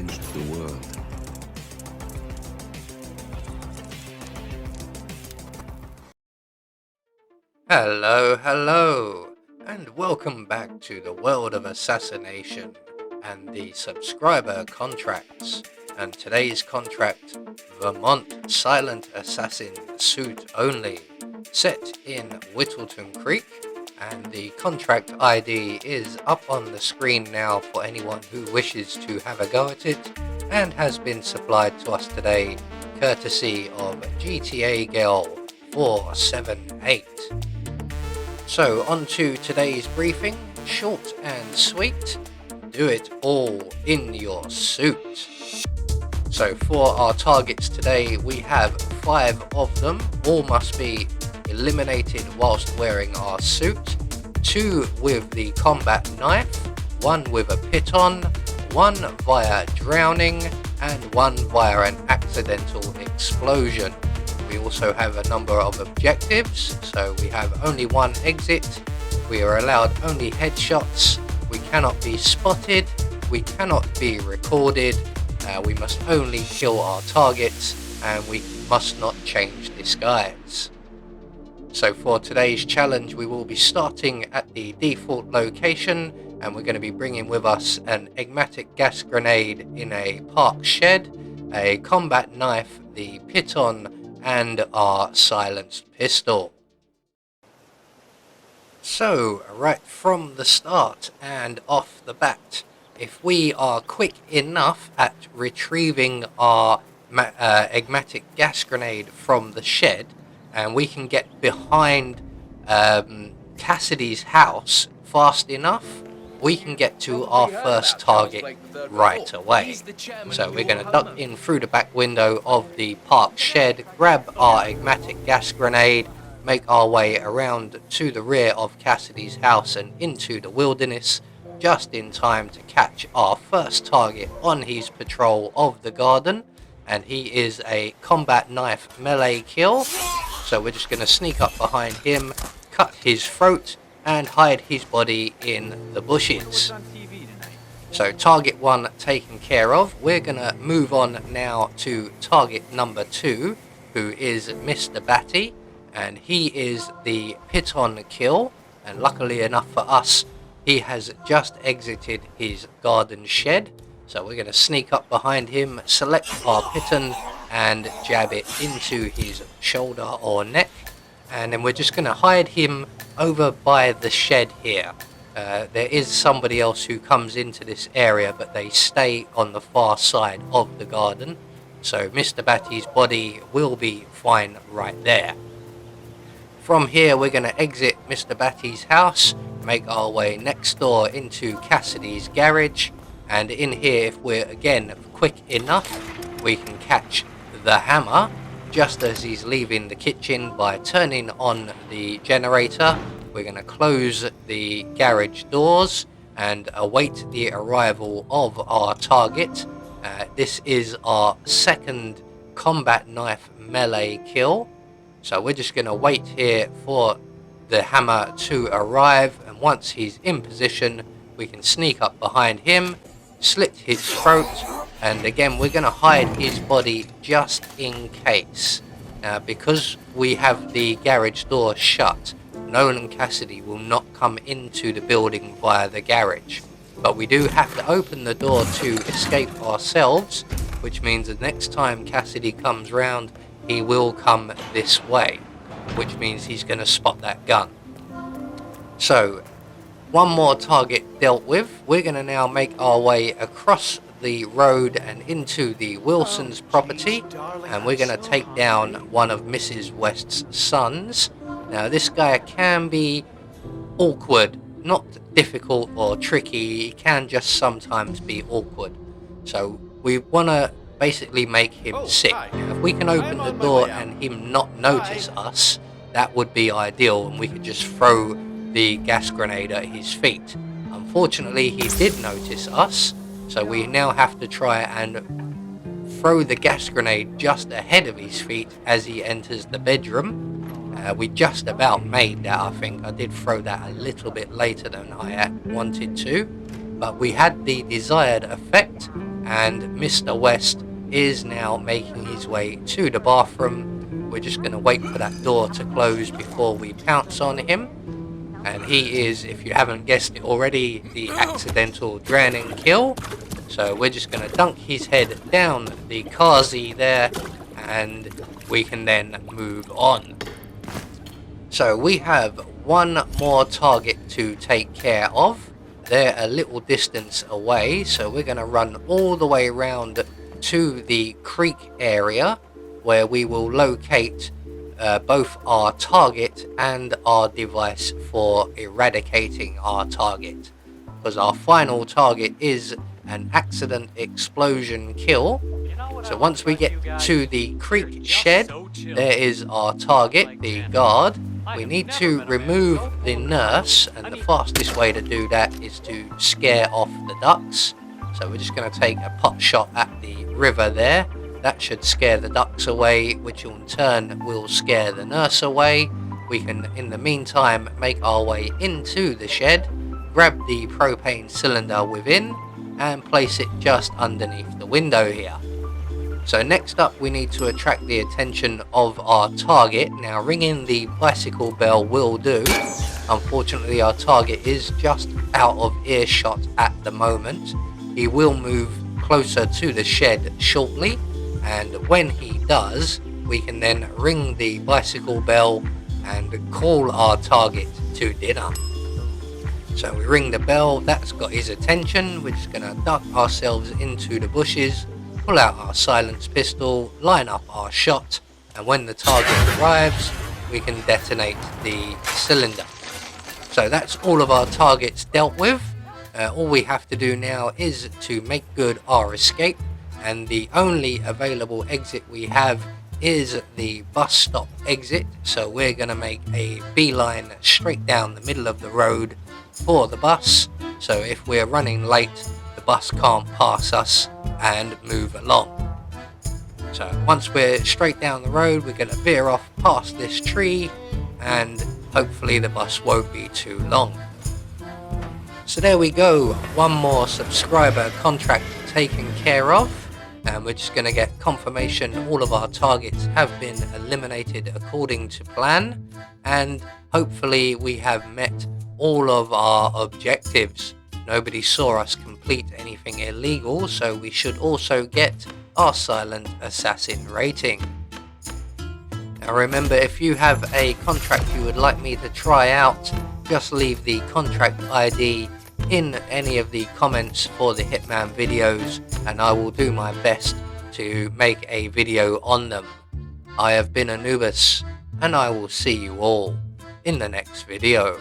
changed the world. Hello, and welcome back to the world of assassination and the subscriber contracts. And today's contract, Vermont Silent Assassin Suit Only, set in Whittleton Creek, and the contract ID is up on the screen now for anyone who wishes to have a go at it, and has been supplied to us today courtesy of GTA Girl 478. So on to today's briefing, short and sweet, do it all in your suit. So for our targets today, we have 5 of them, all must be eliminated whilst wearing our suit, 2 with the combat knife, 1 with a piton, 1 via drowning, and 1 via an accidental explosion. We also have a number of objectives, so we have only 1 exit, we are allowed only headshots, we cannot be spotted, we cannot be recorded, we must only kill our targets, and we must not change disguise. So for today's challenge, we will be starting at the default location, and we're going to be bringing with us an enigmatic gas grenade in a park shed, a combat knife, the piton, and our silenced pistol. So, right from the start and off the bat, if we are quick enough at retrieving our enigmatic gas grenade from the shed, and we can get behind Cassidy's house fast enough, we can get to our first target right away. So we're going to duck in through the back window of the park shed, grab our enigmatic gas grenade, make our way around to the rear of Cassidy's house and into the wilderness, just in time to catch our first target on his patrol of the garden, and he is a combat knife melee kill. So we're just going to sneak up behind him, cut his throat, and hide his body in the bushes. So target 1 taken care of. We're going to move on now to target number 2, who is Mr. Batty, and he is the piton kill, and luckily enough for us, he has just exited his garden shed. So we're going to sneak up behind him, select our piton, and jab it into his shoulder or neck, and then we're just going to hide him over by the shed here. There is somebody else who comes into this area, but they stay on the far side of the garden, so Mr. Batty's body will be fine right there. From here we're going to exit Mr. Batty's house, make our way next door into Cassidy's garage, and in here, if we're again quick enough, we can catch the Hammer just as he's leaving the kitchen by turning on the generator. We're going to close the garage doors and await the arrival of our target. This is our second combat knife melee kill, so we're just going to wait here for the Hammer to arrive, and once he's in position we can sneak up behind him, slit his throat, and again we're going to hide his body just in case. Because we have the garage door shut, Nolan Cassidy will not come into the building via the garage, but we do have to open the door to escape ourselves, which means the next time Cassidy comes round he will come this way, which means he's going to spot that gun. So 1 more target dealt with. We're going to now make our way across the road and into the Wilson's property, and we're going to take down one of Mrs. West's sons. Now this guy can be awkward, not difficult or tricky, he can just sometimes be awkward. So we want to basically make him sick. Now, if we can open the door and him not notice us, that would be ideal, and we could just throw the gas grenade at his feet. Unfortunately, he did notice us, so we now have to try and throw the gas grenade just ahead of his feet as he enters the bedroom. We just about made that, I think. I did throw that a little bit later than I had wanted to, but we had the desired effect, and Mr. West is now making his way to the bathroom. We're just going to wait for that door to close before we pounce on him. And he is, if you haven't guessed it already, the accidental drowning kill. So we're just going to dunk his head down the Kazi there, and we can then move on. So we have one more target to take care of. They're a little distance away, so we're going to run all the way around to the creek area, where we will locate both our target and our device for eradicating our target, because our final target is an accident explosion kill. So once we get to the creek shed, there is our target, the guard. We need to remove the nurse, and the fastest way to do that is to scare off the ducks. So we're just going to take a pot shot at the river there. That should scare the ducks away, which in turn will scare the nurse away. We can, in the meantime, make our way into the shed, grab the propane cylinder within, and place it just underneath the window here. So next up, we need to attract the attention of our target. Now, ringing the bicycle bell will do. Unfortunately, our target is just out of earshot at the moment. He will move closer to the shed shortly, and when he does, we can then ring the bicycle bell and call our target to dinner. So we ring the bell, that's got his attention. We're just going to duck ourselves into the bushes, pull out our silenced pistol, line up our shot, and when the target arrives, we can detonate the cylinder. So that's all of our targets dealt with. All we have to do now is to make good our escape, and the only available exit we have is the bus stop exit. So we're going to make a beeline straight down the middle of the road for the bus, so if we're running late, the bus can't pass us and move along. So once we're straight down the road, we're going to veer off past this tree, and hopefully the bus won't be too long. So there we go, one more subscriber contract taken care of, and we're just going to get confirmation all of our targets have been eliminated according to plan, and hopefully we have met all of our objectives. Nobody saw us complete anything illegal, so we should also get our silent assassin rating. Now remember, if you have a contract you would like me to try out, just leave the contract ID in any of the comments for the Hitman videos, and I will do my best to make a video on them. I have been Anubis, and I will see you all in the next video.